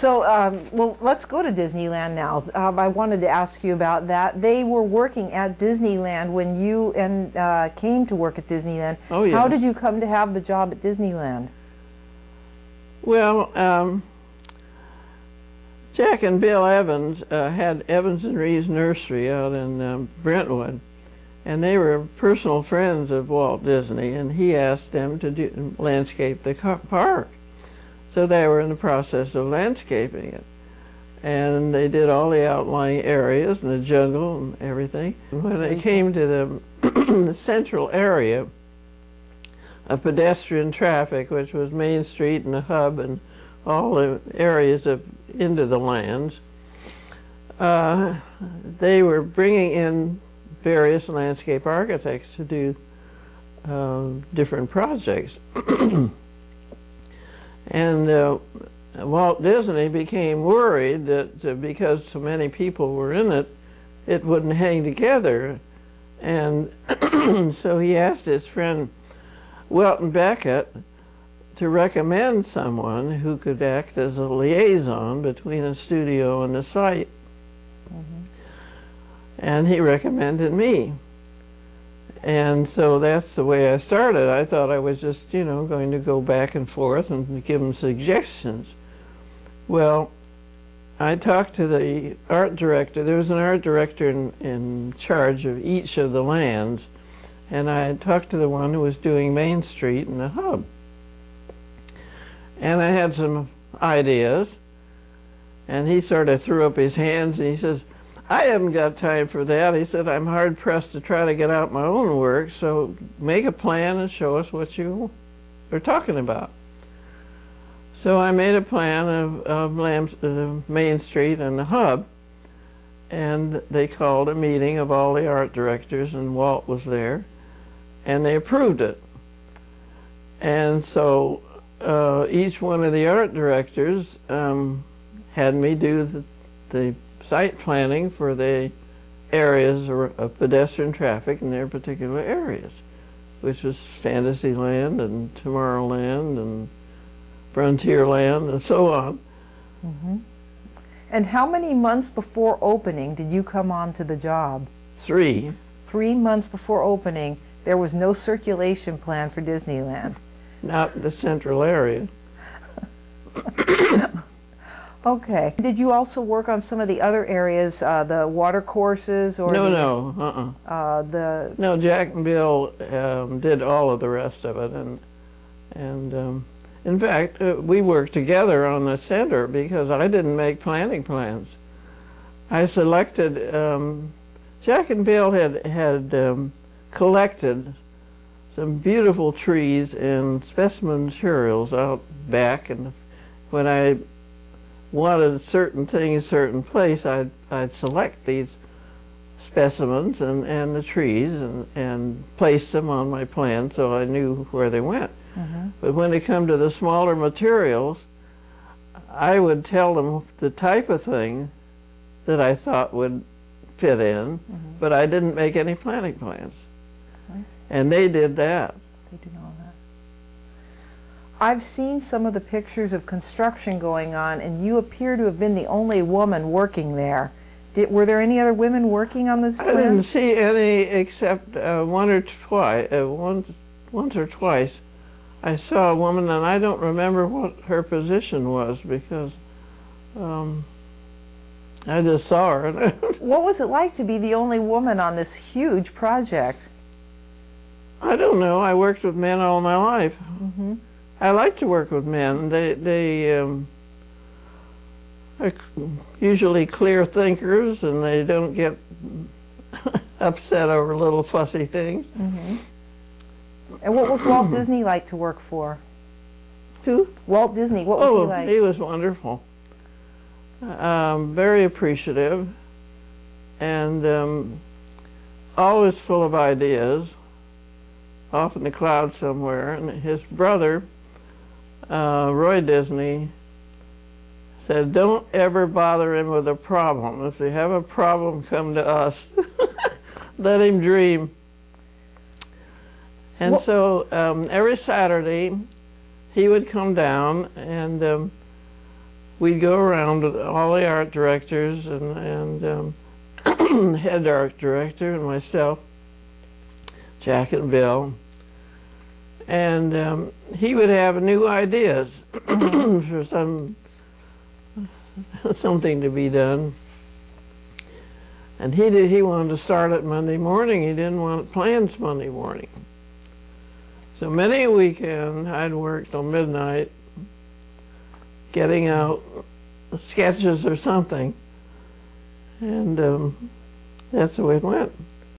So, well, let's go to Disneyland now. I wanted to ask you about that. They were working at Disneyland when you came to work at Disneyland. Oh, yes. How did you come to have the job at Disneyland? Well, Jack and Bill Evans had Evans and Reeves Nursery out in Brentwood, and they were personal friends of Walt Disney, and he asked them to landscape the park. So they were in the process of landscaping it. And they did all the outlying areas and the jungle and everything. When they came to the central area of pedestrian traffic, which was Main Street and the hub and all the areas into the lands, they were bringing in various landscape architects to do different projects. And Walt Disney became worried that because so many people were in it, it wouldn't hang together. And so he asked his friend Welton Beckett to recommend someone who could act as a liaison between a studio and the site. Mm-hmm. And he recommended me. And so that's the way I started. I thought I was just, you know, going to go back and forth and give them suggestions. Well, I talked to the art director. There was an art director in charge of each of the lands, and I talked to the one who was doing Main Street and the hub. And I had some ideas, and he sort of threw up his hands, and he says, I haven't got time for that. He said, I'm hard-pressed to try to get out my own work, so make a plan and show us what you are talking about. So I made a plan of Main Street and the hub, and they called a meeting of all the art directors, and Walt was there, and they approved it. And so each one of the art directors had me do the site planning for the areas of pedestrian traffic in their particular areas, which was Fantasyland and Tomorrowland and Frontierland and so on. Mm-hmm. And how many months before opening did you come on to the job? 3. 3 months before opening, there was no circulation plan for Disneyland. Not the central area. Okay. Did you also work on some of the other areas, the water courses, or No, Jack and Bill did all of the rest of it, and in fact, we worked together on the center because I didn't make planning plans. I selected. Jack and Bill had collected some beautiful trees and specimen materials out back, and when I wanted certain things, certain place, I'd select these specimens and the trees and place them on my plan so I knew where they went. Mm-hmm. But when it come to the smaller materials, I would tell them the type of thing that I thought would fit in, mm-hmm. but I didn't make any planning plans. And they did that. They did all that. I've seen some of the pictures of construction going on, and you appear to have been the only woman working there. Were there any other women working on this plan? I didn't see any except once or twice. I saw a woman, and I don't remember what her position was because I just saw her. What was it like to be the only woman on this huge project? I don't know. I worked with men all my life. Mm-hmm. I like to work with men. They are usually clear thinkers, and they don't get upset over little fussy things. Mm-hmm. And what was Walt Disney like to work for? Who? Walt Disney. What was he like? He was wonderful. Very appreciative, and always full of ideas, off in the clouds somewhere. And his brother, Roy Disney, said, don't ever bother him with a problem. If you have a problem, come to us. Let him dream. And so every Saturday he would come down, and we'd go around with all the art directors and head art director and myself, Jack and Bill, and he would have new ideas for something to be done. And he wanted to start it Monday morning. He didn't want plans Monday morning. So many a weekend I'd work till midnight getting out sketches or something, and that's the way it went.